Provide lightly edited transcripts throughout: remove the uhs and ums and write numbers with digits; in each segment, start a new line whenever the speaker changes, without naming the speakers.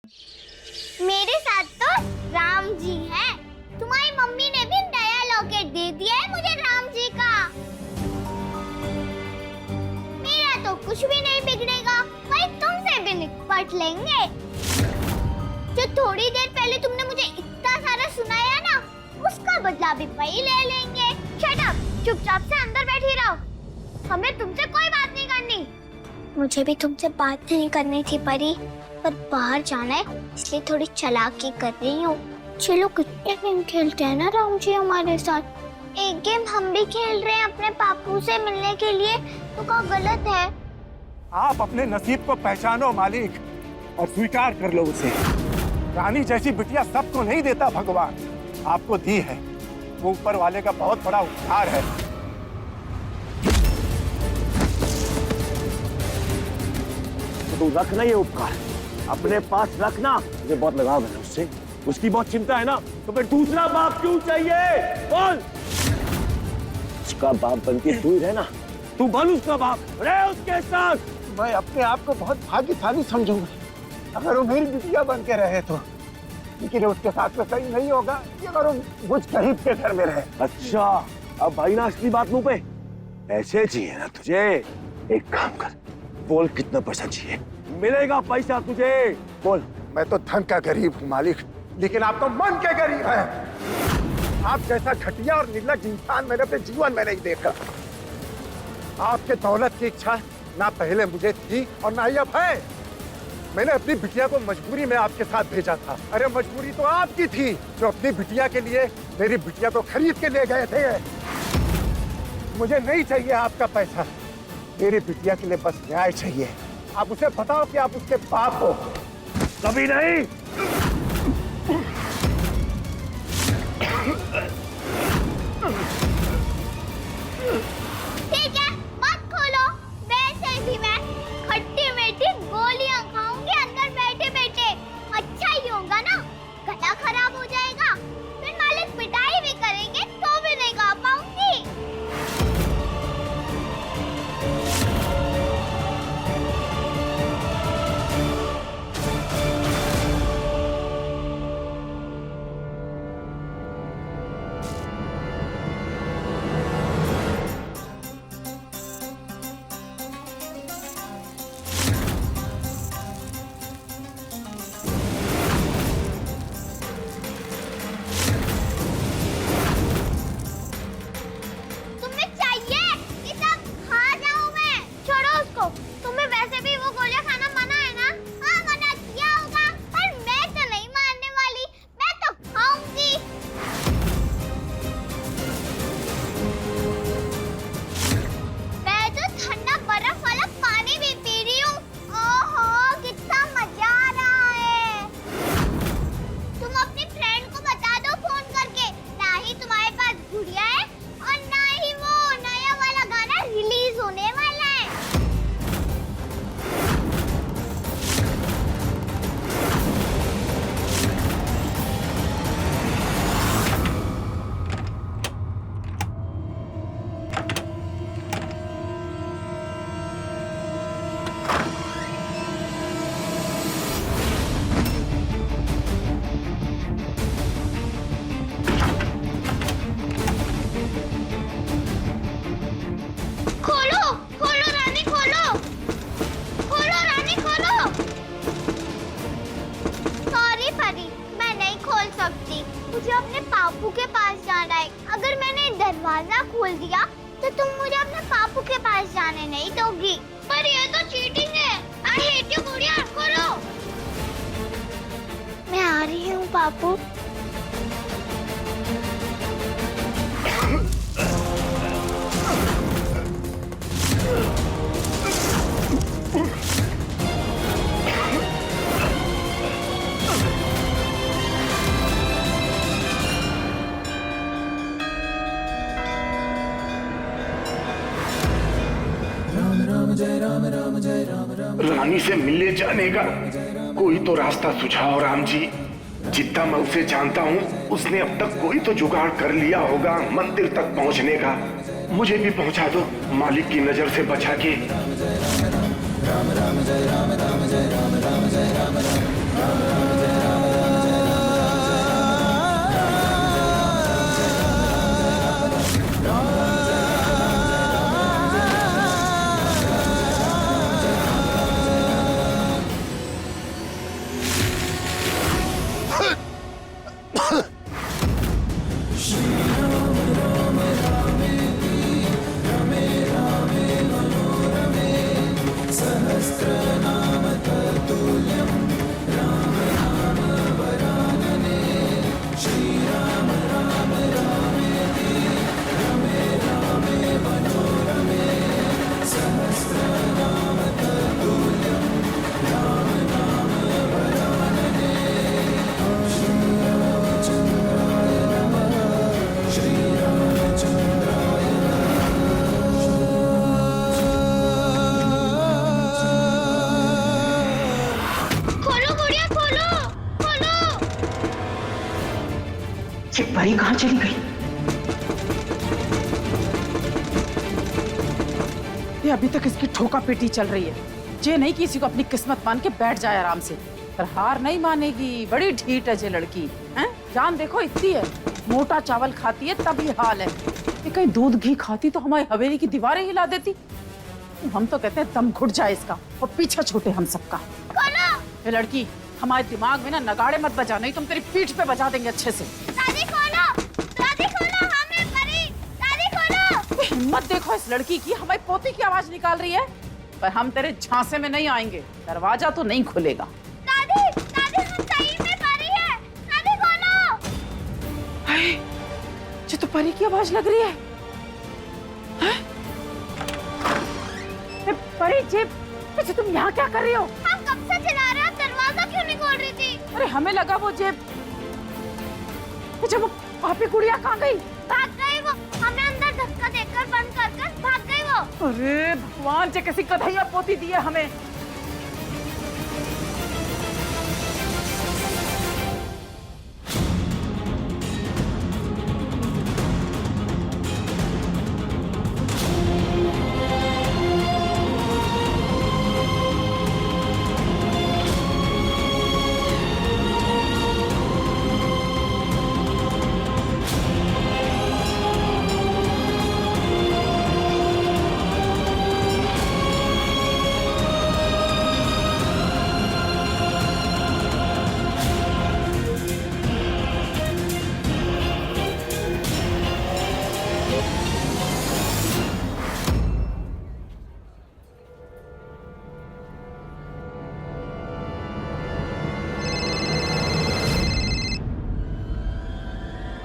मेरे साथ तो राम जी हैं। तुम्हारी मम्मी ने भी नया लॉकेट दे दिया है मुझे राम जी का। मेरा तो कुछ भी नहीं बिगड़ेगा, भाई तुमसे भी निपट लेंगे। जो थोड़ी देर पहले तुमने मुझे इतना सारा सुनाया ना, उसका बदला भी वही ले लेंगे। शट अप, चुपचाप से अंदर बैठी रहो, हमें तुमसे कोई बात नहीं करनी। मुझे भी तुमसे बात नहीं करनी थी परी, पर बाहर जाना है इसलिए थोड़ी चालाकी कर रही हूँ। चलो कितने गेम खेलते हैं ना राम जी हमारे साथ। एक गेम हम भी खेल रहे हैं अपने पापू से मिलने के लिए, तो क्या गलत है?
आप अपने नसीब को पहचानो मालिक, और स्वीकार कर लो उसे। रानी जैसी बिटिया सबको नहीं देता भगवान, आपको दी है। वो ऊपर वाले का बहुत बड़ा उपकार है।
तो तू रखना ये उपकार, अपने पास रखना। मुझे बहुत लगाव है उससे, उसकी बहुत चिंता है ना, तो फिर दूसरा बाप क्यों चाहिए? बोल। उसका बाप बनके तू ही रहना, तू बन उसका बाप, रह उसके साथ।
मैं अपने आप को बहुत भाग्यशाली समझूंगा अगर वो मेरी बिटिया बन के रहे तो, लेकिन उसके साथ में सही नहीं होगा कि अगर वो मुझ गरीब के घर में रहे।
अच्छा, अब भाई ना असली बात मुंह पे। ऐसे चाहिए ना तुझे, एक काम कर, बोल कितना पैसा चाहिए, मिलेगा पैसा तुझे, बोल।
मैं तो धन का गरीब हूँ मालिक, लेकिन आप तो मन के गरीब हैं। आप जैसा घटिया और निर्लज्ज इंसान मैंने अपने जीवन में नहीं देखा। आपके दौलत की इच्छा ना पहले मुझे थी और ना ही अब है। मैंने अपनी बिटिया को मजबूरी में आपके साथ भेजा था। अरे मजबूरी तो आपकी थी, जो अपनी बिटिया के लिए मेरी बिटिया को खरीद के ले गए थे। मुझे नहीं चाहिए आपका पैसा, मेरी बिटिया के लिए बस न्याय चाहिए। आप उसे बताओ कि आप उसके बाप हो।
कभी नहीं।
ठीक है, मत खोलो। वैसे भी मैं खट्टी मीठी गोलियां खाऊंगी अंदर बैठे बैठे। अच्छा ही होगा ना, गला खराब हो जाएगा, फिर मालिक पिटाई भी करेंगे तो भी नहीं खा पाऊंगी। तुम्हें चाहिए कि सब खा जाऊं मैं? छोड़ो उसको, तुम्हें वैसे भी वो गोलियां खाना मना है ना? हाँ मना किया होगा, पर मैं तो नहीं मानने वाली, मैं तो खाऊंगी। मैं तो ठंडा बर्फ वाला पानी भी पी रही हूँ। ओहो कितना मजा आ रहा है। तुम अपनी फ्रेंड को बता दो फोन करके, ना ही तुम्हारे पास गुड़िया है और ना ही वो नया वाला गाना रिलीज होने वाला है। खोलो खोलो रानी, खोलो खोलो रानी, खोलो। सॉरी परी, मैं नहीं खोल सकती, मुझे अपने पापू के पास जाना है। अगर मैंने दरवाजा खोल दिया तो तुम मुझे अपने पापू के पास जाने नहीं दोगी। पर ये तो चीटिंग है। आई हेट यू गुड़िया, खोलो। मैं आ रही हूँ पापू।
रानी से मिलने जाने का कोई तो रास्ता सुझाओ राम जी। जितना मैं उसे जानता हूँ, उसने अब तक कोई तो जुगाड़ कर लिया होगा मंदिर तक पहुँचने का। मुझे भी पहुँचा दो मालिक की नजर से बचा के।
राम राम जय राम राम जय राम राम जय राम राम। ये परी कहाँ चली गई? ये अभी तक इसकी ठोका पीटी चल रही है। ये नहीं किसी को अपनी किस्मत मान के बैठ जाए आराम से, पर हार नहीं मानेगी। बड़ी ढीठ है ये लड़की, हैं? जान देखो इतनी है, मोटा चावल खाती है तब ये हाल है। ये कहीं दूध घी खाती तो हमारी हवेली की दीवारें हिला देती। हम तो कहते हैं दम घुट जाए इसका और पीछा छूटे हम सबका। ये लड़की हमारे दिमाग में ना नगाड़े मत बजा, नहीं तुम तेरी पीठ पे बजा देंगे अच्छे से।
दादी खोलो, हमें परी, दादी खोलो।
हिम्मत देखो इस लड़की की, हमारी पोती की आवाज निकाल रही है, पर हम तेरे झांसे में नहीं आएंगे, दरवाजा तो नहीं खुलेगा।
दादी हम सही में परी है, दादी खोलो।
हाय, ये तो परी की आवाज लग रही है। हैं? ए, परी जी, तुम यहाँ क्या कर रही हो?
हम कब से चिल्ला रहे हो, दरवाजा क्यों नहीं खोल रही थी?
अरे हमें लगा वो जेब, वो पापी गुड़िया कहाँ गई?
भाग गई वो, हमें अंदर धक्का देकर बंद कर भाग गई वो।
अरे भगवान, जे किसी कन्हैया पोती दी है हमें।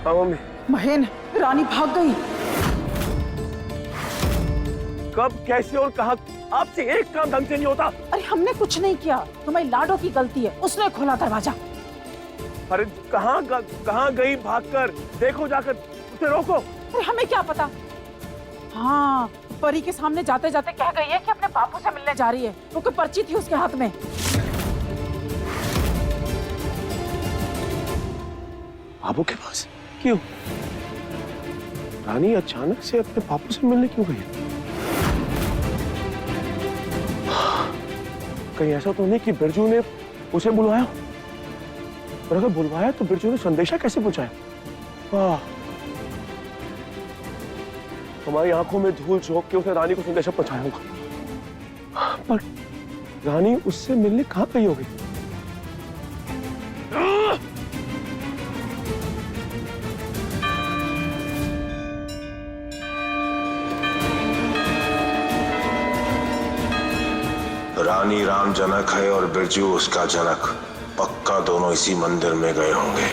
हाँ मम्मी।
महेन, रानी भाग गई।
कब, कैसे और कहा? आपसे एक काम ढंग से नहीं होता।
अरे हमने कुछ नहीं किया, तुम्हारी लाडो की गलती है, उसने खोला दरवाजा।
अरे कहाँ गई भागकर? देखो जाकर, उसे रोको।
अरे हमें क्या पता। हाँ, परी के सामने जाते जाते कह गई है कि अपने बापू से मिलने जा रही है, क्योंकि पर्ची थी उसके हाथ में।
बाबू के पास क्यों? रानी अचानक से अपने बापू से मिलने क्यों गई? कहीं ऐसा तो नहीं कि बिरजू ने उसे बुलवाया? और अगर बुलवाया तो बिरजू ने संदेशा कैसे पहुंचाया? हमारी आंखों में धूल झोंक के उसने रानी को संदेशा पहुंचाया होगा, पर रानी उससे मिलने कहां गई होगी?
रानी राम जनक है और बिरजू उसका जनक। पक्का दोनों इसी मंदिर में गए होंगे।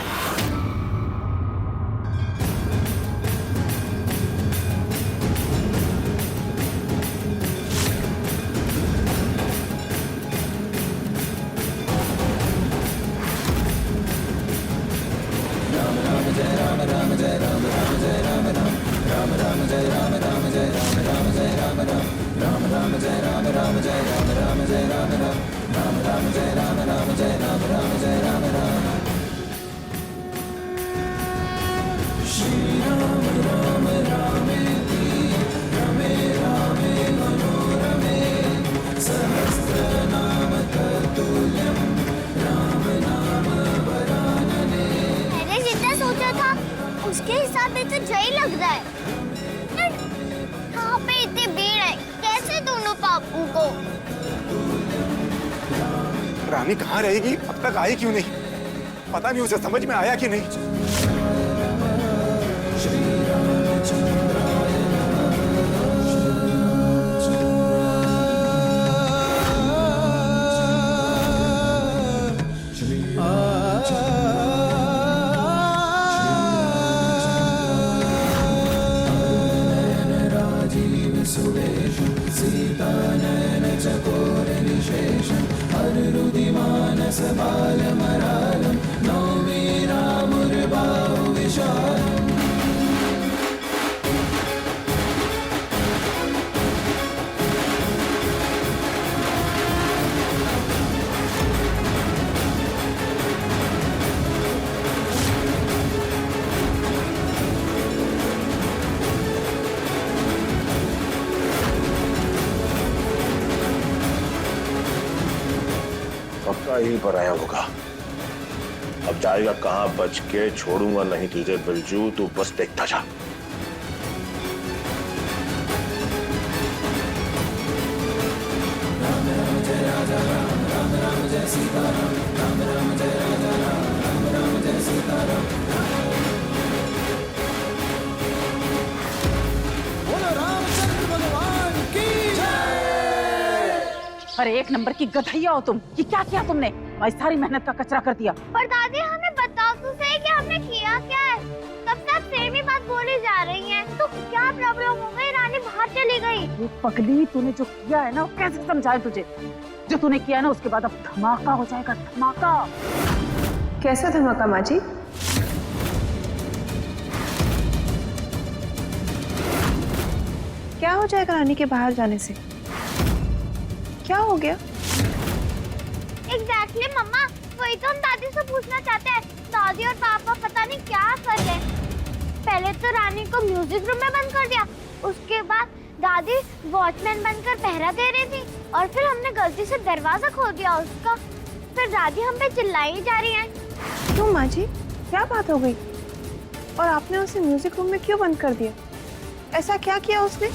मैंने जितना सोचा था उसके हिसाब में तो जय लग रहा है। यहाँ पे इतनी भीड़ है, कैसे दोनों पापू को?
रानी कहाँ रहेगी? अब तक आई क्यों नहीं? पता नहीं उसे समझ में आया कि नहीं।
पक्का यहीं पर आया होगा। अब जाएगा कहाँ बच के, छोड़ूंगा नहीं तुझे बिरजू, तू बस देखता जा।
अरे एक नंबर की गधैया हो तुम। ये क्या किया तुमने? हमारी सारी मेहनत का कचरा कर दिया।
पर दादी हमें बताओ तो सही कि हमने किया क्या है। तब से आप सेम ही बात बोली जा रही हैं। तो क्या प्रॉब्लम हो गई? रानी बाहर चली गई।
वो पगली, तूने जो किया है ना, वो कैसे समझाए तुझे? जो तूने किया ना, उसके बाद अब धमाका हो जाएगा, धमाका।
कैसा धमाका माँ जी? क्या हो जाएगा रानी के बाहर जाने से? क्या हो गया?
एग्जैक्टली मम्मा, वही तो हम दादी से पूछना चाहते हैं। दादी और पापा पता नहीं क्या कर रहे हैं। पहले तो रानी को म्यूजिक रूम में बंद कर दिया, उसके बाद दादी वॉचमैन बनकर पहरा दे रही थी, और फिर हमने गलती से दरवाजा खोल दिया उसका। फिर दादी हम पे चिल्लाई जा रही है।
क्यों माँ जी, क्या बात हो गई? और आपने उसे म्यूजिक रूम में क्यों बंद कर दिया? ऐसा क्या किया उसने?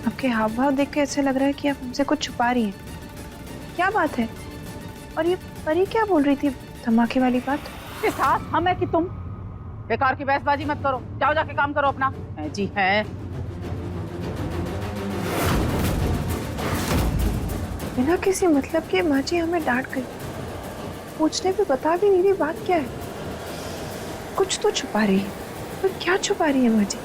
आपके हाव भाव देख के ऐसा लग रहा है कि आप हमसे कुछ छुपा रही हैं। क्या बात है? और ये परी क्या बोल रही थी, धमाके वाली बात?
के साथ हम है कि तुम? बेकार की बहसबाजी मत करो, जाओ जाके काम करो अपना। है जी है।
बिना किसी मतलब के माँ जी हमें डांट गई, पूछने पे बता भी नहीं रही। बात क्या है? कुछ तो छुपा रही है, पर क्या छुपा रही है माँ जी?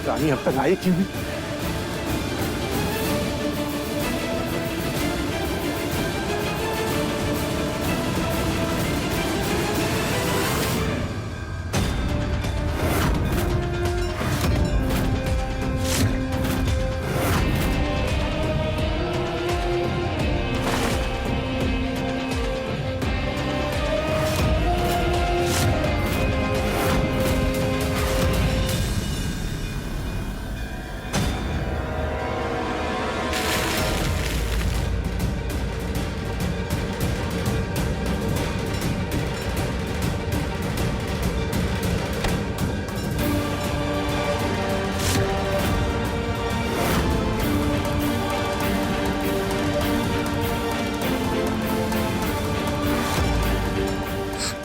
रानी अब तक आई क्यों नहीं?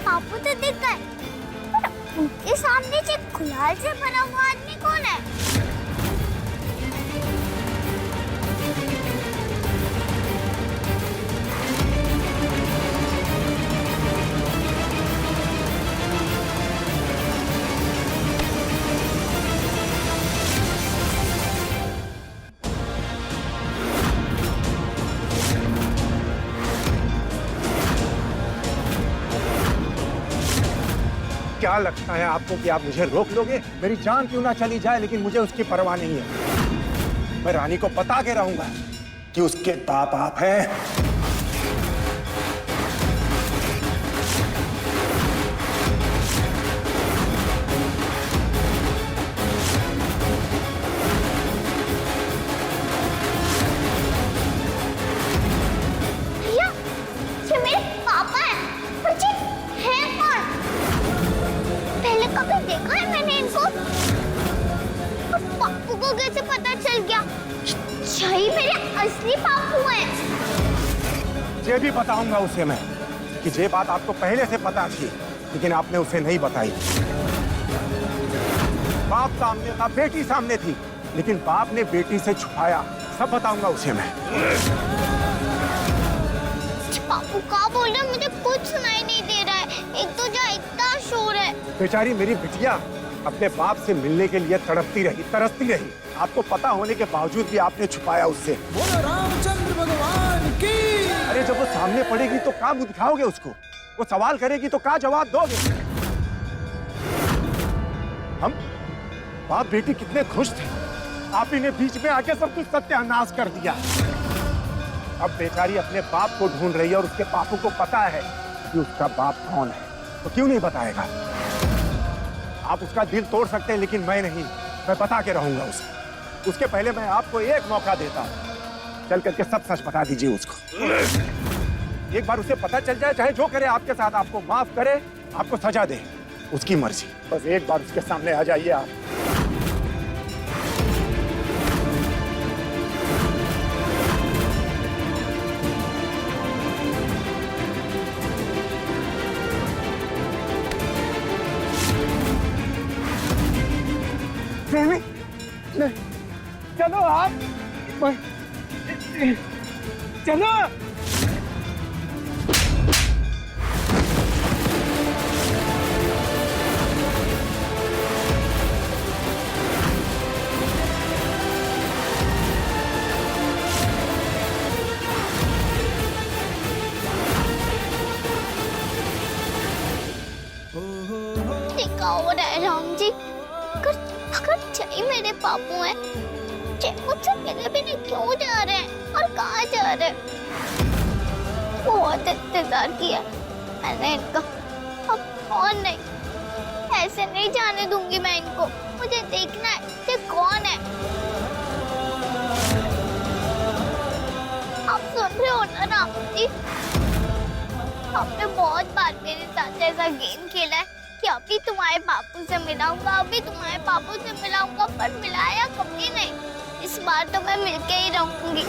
आपको तो दिख गए, पर उनके सामने से गुलाल से बना हुआ आदमी कौन है?
क्या लगता है आपको कि आप मुझे रोक लोगे? मेरी जान क्यों ना चली जाए, लेकिन मुझे उसकी परवाह नहीं है। मैं रानी को बता के रहूंगा कि उसके बाप आप हैं।
भैया, ये मेरे पापा हैं। पर ये हैं कौन? पहले कभी देखा है मैंने इनको? और पापू को कैसे पता चल गया? यही मेरे असली पापू हैं।
ये भी बताऊंगा उसे मैं कि ये बात आपको पहले से पता थी, लेकिन आपने उसे नहीं बताई। बाप सामने था, बेटी सामने थी, लेकिन बाप ने बेटी से छुपाया। सब बताऊंगा उसे मैं।
पापू क्या बोल रहे हैं? मुझे कुछ सुनाई नहीं दे रहा है। एक तो जहाँ इतना शोर है।
बेचारी मेरी बिटिया अपने बाप से मिलने के लिए तड़पती रही, तरसती रही। आपको पता होने के बावजूद भी आपने छुपाया उससे।
बोलो रामचंद्र भगवान की।
अरे जब वो सामने पड़ेगी तो क्या मुंह दिखाओगे उसको? वो सवाल करेगी तो क्या जवाब दोगे? हम बाप बेटी कितने खुश थे, आप ही ने बीच में आके सब कुछ सत्यानाश कर दिया। अब बेचारी अपने बाप को ढूंढ रही है और उसके बापू को पता है कि उसका बाप कौन है, तो क्यों नहीं बताएगा? आप उसका दिल तोड़ सकते हैं, लेकिन मैं नहीं। मैं बता के रहूंगा उसे। उसके पहले मैं आपको एक मौका देता हूं, चल करके सब सच बता दीजिए उसको। एक बार उसे पता चल जाए, चाहे जो करे आपके साथ, आपको माफ करे, आपको सजा दे, उसकी मर्जी। बस एक बार उसके सामने आ जाइए आप। नहीं, नहीं, चलो आप, चलो।
देखा हो रहा है राम जी, अगर जय मेरे पापू हैं, जय मुझसे मिले भी नहीं क्यों जा रहे हैं और कहाँ जा रहे हैं? बहुत इंतजार किया मैंने इनका, अब कौन नहीं, ऐसे नहीं जाने दूंगी मैं इनको। मुझे देखना है ये कौन है। आप सुन रहे हो ना राम जी? आपने बहुत बार मेरे साथ ऐसा गेम खेला है कि अभी तुम्हारे बापू से मिलाऊंगा, अभी तुम्हारे बापू से मिलाऊंगा, पर मिलाया कभी नहीं। इस बार तो मैं मिलके ही रहूंगी।